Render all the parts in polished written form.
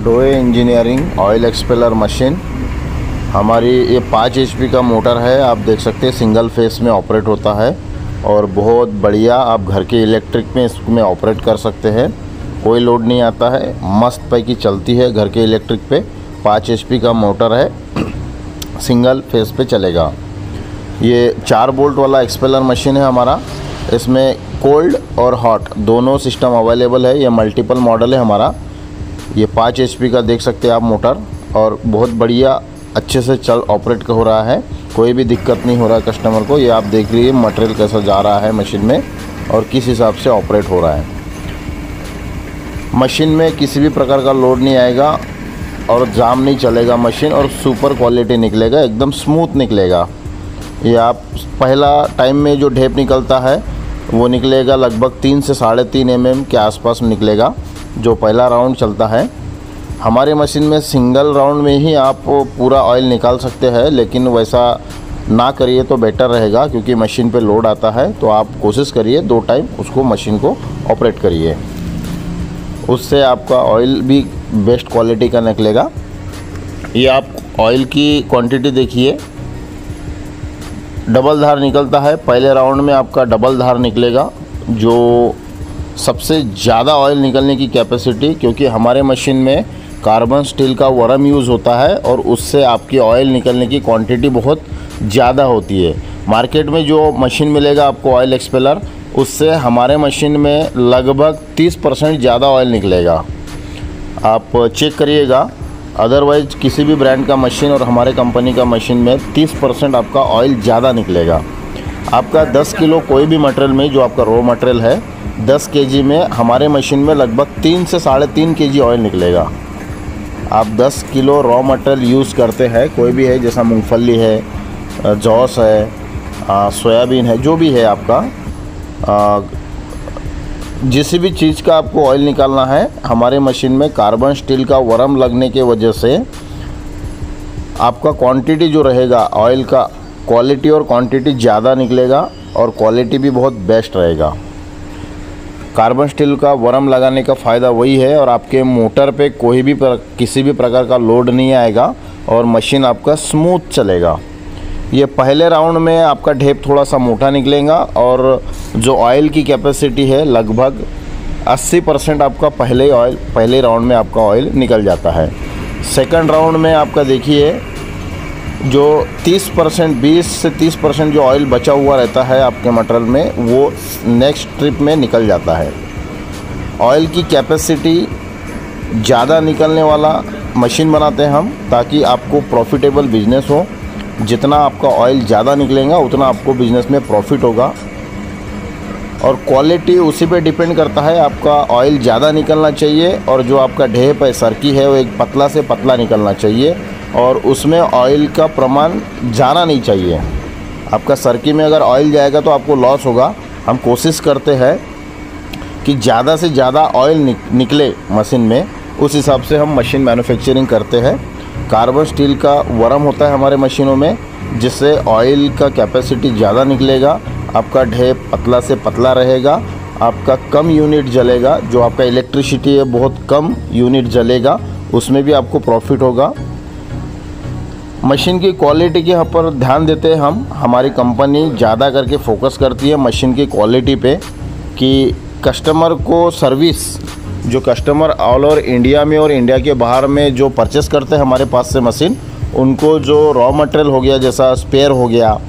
डोए engineering oil expeller machine. हमारी ये 5 HP का मोटर है, आप देख सकते हैं सिंगल फेस में ऑपरेट होता है और बहुत बढ़िया आप घर के इलेक्ट्रिक में इसमें ऑपरेट कर सकते हैं। कोई लोड नहीं आता है, मस्त पैकी चलती है घर के इलेक्ट्रिक पे। 5 HP का मोटर है, सिंगल फेस पे चलेगा। ये 4 बोल्ट वाला एक्सपेलर मशीन है हमारा। इसमें कोल्ड और हॉट दोनों सिस्टम अवेलेबल है। ये मल्टीपल मॉडल है हमारा। ये 5 HP का देख सकते हैं आप मोटर, और बहुत बढ़िया अच्छे से चल ऑपरेट हो रहा है। कोई भी दिक्कत नहीं हो रहा है कस्टमर को। ये आप देख लीजिए मटेरियल कैसा जा रहा है मशीन में और किस हिसाब से ऑपरेट हो रहा है। मशीन में किसी भी प्रकार का लोड नहीं आएगा और जाम नहीं चलेगा मशीन, और सुपर क्वालिटी निकलेगा, एकदम स्मूथ निकलेगा। ये आप पहला टाइम में जो ढेप निकलता है वो निकलेगा लगभग 3 से 3.5 mm के आसपास निकलेगा, जो पहला राउंड चलता है। हमारे मशीन में सिंगल राउंड में ही आप पूरा ऑयल निकाल सकते हैं, लेकिन वैसा ना करिए तो बेटर रहेगा, क्योंकि मशीन पे लोड आता है। तो आप कोशिश करिए 2 टाइम उसको मशीन को ऑपरेट करिए, उससे आपका ऑयल भी बेस्ट क्वालिटी का निकलेगा। ये आप ऑयल की क्वांटिटी देखिए, डबल धार निकलता है। पहले राउंड में आपका डबल धार निकलेगा, जो सबसे ज़्यादा ऑयल निकलने की कैपेसिटी, क्योंकि हमारे मशीन में कार्बन स्टील का वरम यूज़ होता है और उससे आपकी ऑयल निकलने की क्वांटिटी बहुत ज़्यादा होती है। मार्केट में जो मशीन मिलेगा आपको ऑयल एक्सपेलर, उससे हमारे मशीन में लगभग 30% ज़्यादा ऑयल निकलेगा। आप चेक करिएगा, अदरवाइज किसी भी ब्रांड का मशीन और हमारे कंपनी का मशीन में 30% आपका ऑयल ज़्यादा निकलेगा। आपका 10 किलो कोई भी मटेरियल में, जो आपका रॉ मटेरियल है, 10 kg में हमारे मशीन में लगभग 3 से 3.5 kg ऑयल निकलेगा। आप 10 किलो रॉ मटेरियल यूज़ करते हैं, कोई भी है, जैसा मूंगफली है, जौस है, सोयाबीन है, जो भी है आपका, जिस भी चीज़ का आपको ऑयल निकालना है, हमारे मशीन में कार्बन स्टील का वरम लगने के वजह से आपका क्वांटिटी जो रहेगा ऑयल का, क्वालिटी और क्वांटिटी ज़्यादा निकलेगा और क्वालिटी भी बहुत बेस्ट रहेगा। कार्बन स्टील का वरम लगाने का फ़ायदा वही है, और आपके मोटर पे कोई भी किसी भी प्रकार का लोड नहीं आएगा और मशीन आपका स्मूथ चलेगा। ये पहले राउंड में आपका ढेप थोड़ा सा मोटा निकलेगा, और जो ऑयल की कैपेसिटी है लगभग 80% आपका पहले राउंड में आपका ऑयल निकल जाता है। सेकंड राउंड में आपका देखिए जो 30%, 20 से 30% जो ऑयल बचा हुआ रहता है आपके मटेरियल में, वो नेक्स्ट ट्रिप में निकल जाता है। ऑयल की कैपेसिटी ज़्यादा निकलने वाला मशीन बनाते हैं हम, ताकि आपको प्रॉफिटेबल बिजनेस हो। जितना आपका ऑयल ज़्यादा निकलेगा उतना आपको बिज़नेस में प्रॉफिट होगा, और क्वालिटी उसी पे डिपेंड करता है। आपका ऑयल ज़्यादा निकलना चाहिए, और जो आपका ढेप है, सरकी है, वो एक पतला से पतला निकलना चाहिए, और उसमें ऑयल का प्रमाण जाना नहीं चाहिए। आपका सरकी में अगर ऑयल जाएगा तो आपको लॉस होगा। हम कोशिश करते हैं कि ज़्यादा से ज़्यादा ऑयल निकले मशीन में, उस हिसाब से हम मशीन मैन्युफैक्चरिंग करते हैं। कार्बन स्टील का वरम होता है हमारे मशीनों में, जिससे ऑयल का कैपेसिटी ज़्यादा निकलेगा, आपका ढेप पतला से पतला रहेगा, आपका कम यूनिट जलेगा। जो आपका इलेक्ट्रिसिटी है बहुत कम यूनिट जलेगा, उसमें भी आपको प्रॉफिट होगा। मशीन की क्वालिटी के यहाँ पर ध्यान देते हैं हम। हमारी कंपनी ज़्यादा करके फोकस करती है मशीन की क्वालिटी पे, कि कस्टमर को सर्विस, जो कस्टमर ऑल ओवर इंडिया में और इंडिया के बाहर में जो परचेस करते हैं हमारे पास से मशीन, उनको जो रॉ मटेरियल हो गया, जैसा स्पेयर हो गया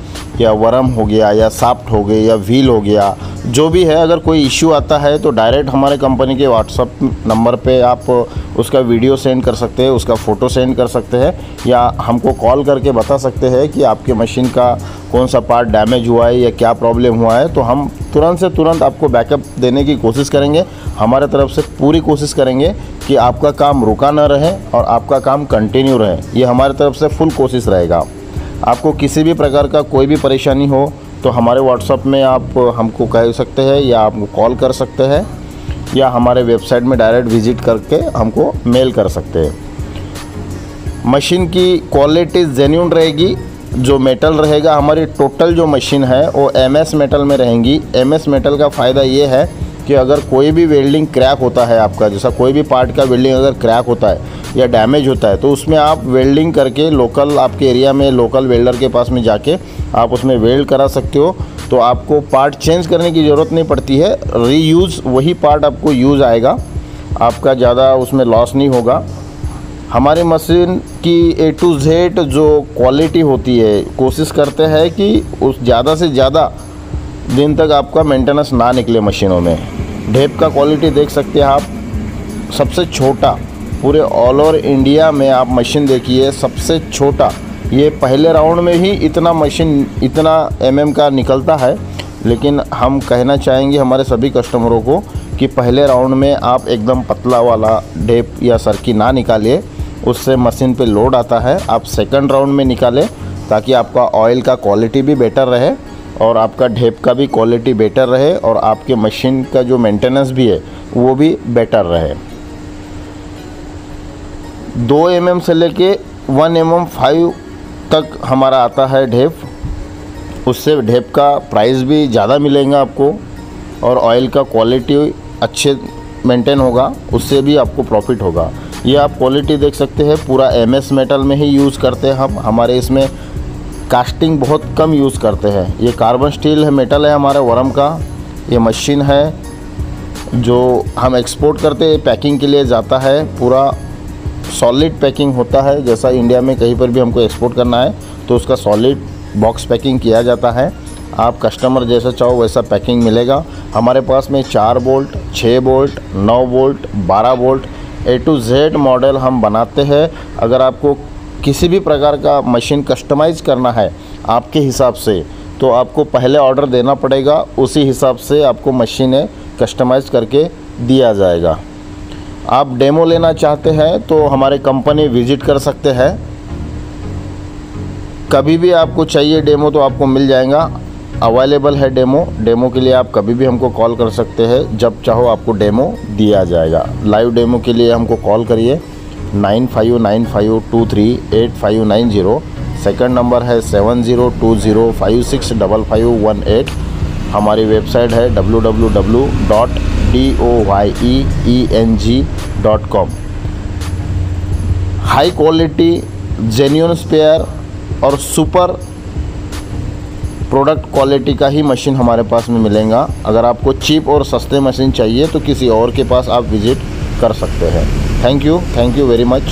या वरम हो गया या साफ्ट हो गए या व्हील हो गया, जो भी है, अगर कोई इश्यू आता है तो डायरेक्ट हमारे कंपनी के व्हाट्सअप नंबर पे आप उसका वीडियो सेंड कर सकते हैं, उसका फ़ोटो सेंड कर सकते हैं, या हमको कॉल करके बता सकते हैं कि आपके मशीन का कौन सा पार्ट डैमेज हुआ है या क्या प्रॉब्लम हुआ है। तो हम तुरंत से तुरंत आपको बैकअप देने की कोशिश करेंगे। हमारे तरफ से पूरी कोशिश करेंगे कि आपका काम रुका ना रहे और आपका काम कंटिन्यू रहे। ये हमारे तरफ से फुल कोशिश रहेगा। आपको किसी भी प्रकार का कोई भी परेशानी हो तो हमारे व्हाट्सअप में आप हमको कह सकते हैं, या आपको कॉल कर सकते हैं, या हमारे वेबसाइट में डायरेक्ट विज़िट करके हमको मेल कर सकते हैं। मशीन की क्वालिटी जेन्युइन रहेगी। जो मेटल रहेगा, हमारी टोटल जो मशीन है वो MS मेटल में रहेंगी। MS मेटल का फ़ायदा ये है कि अगर कोई भी वेल्डिंग क्रैक होता है आपका, जैसा कोई भी पार्ट का वेल्डिंग अगर क्रैक होता है या डैमेज होता है, तो उसमें आप वेल्डिंग करके लोकल आपके एरिया में लोकल वेल्डर के पास में जाके आप उसमें वेल्ड करा सकते हो। तो आपको पार्ट चेंज करने की ज़रूरत नहीं पड़ती है, रीयूज़ वही पार्ट आपको यूज़ आएगा, आपका ज़्यादा उसमें लॉस नहीं होगा। हमारी मशीन की A to Z जो क्वालिटी होती है, कोशिश करते हैं कि उस ज़्यादा से ज़्यादा दिन तक आपका मेंटेनेंस ना निकले मशीनों में। ढेप का क्वालिटी देख सकते हैं आप, सबसे छोटा पूरे ऑल ओवर इंडिया में आप मशीन देखिए, सबसे छोटा। ये पहले राउंड में ही इतना मशीन इतना mm का निकलता है, लेकिन हम कहना चाहेंगे हमारे सभी कस्टमरों को कि पहले राउंड में आप एकदम पतला वाला ढेप या सरकी ना निकालिए, उससे मशीन पे लोड आता है। आप सेकंड राउंड में निकालें ताकि आपका ऑयल का क्वालिटी भी बेटर रहे और आपका ढेप का भी क्वालिटी बेटर रहे और आपके मशीन का जो मेंटेनेंस भी है वो भी बेटर रहे। 2 mm से लेके 1 mm 5 तक हमारा आता है ढेप, उससे ढेप का प्राइस भी ज़्यादा मिलेगा आपको और ऑयल का क्वालिटी अच्छे मेंटेन होगा, उससे भी आपको प्रॉफिट होगा। ये आप क्वालिटी देख सकते हैं, पूरा MS मेटल में ही यूज़ करते हैं हम। हमारे इसमें कास्टिंग बहुत कम यूज़ करते हैं। ये कार्बन स्टील है, मेटल है हमारे वरम का। ये मशीन है जो हम एक्सपोर्ट करते हैं, पैकिंग के लिए जाता है, पूरा सॉलिड पैकिंग होता है। जैसा इंडिया में कहीं पर भी हमको एक्सपोर्ट करना है तो उसका सॉलिड बॉक्स पैकिंग किया जाता है। आप कस्टमर जैसा चाहो वैसा पैकिंग मिलेगा। हमारे पास में 4 bolt, 6 bolt, 9 bolt, 12 bolt A to Z model हम बनाते हैं। अगर आपको किसी भी प्रकार का मशीन कस्टमाइज़ करना है आपके हिसाब से, तो आपको पहले ऑर्डर देना पड़ेगा, उसी हिसाब से आपको मशीनें कस्टमाइज़ करके दिया जाएगा। आप डेमो लेना चाहते हैं तो हमारे कंपनी विज़िट कर सकते हैं। कभी भी आपको चाहिए डेमो तो आपको मिल जाएगा, अवेलेबल है डेमो के लिए आप कभी भी हमको कॉल कर सकते हैं, जब चाहो आपको डेमो दिया जाएगा। लाइव डेमो के लिए हमको कॉल करिए 9595238590। सेकंड नंबर है 7020565518। हमारी वेबसाइट है www.doyeng.com। High quality genuine spare और सुपर प्रोडक्ट क्वालिटी का ही मशीन हमारे पास में मिलेगा। अगर आपको चीप और सस्ते मशीन चाहिए तो किसी और के पास आप विज़िट कर सकते हैं। Thank you very much.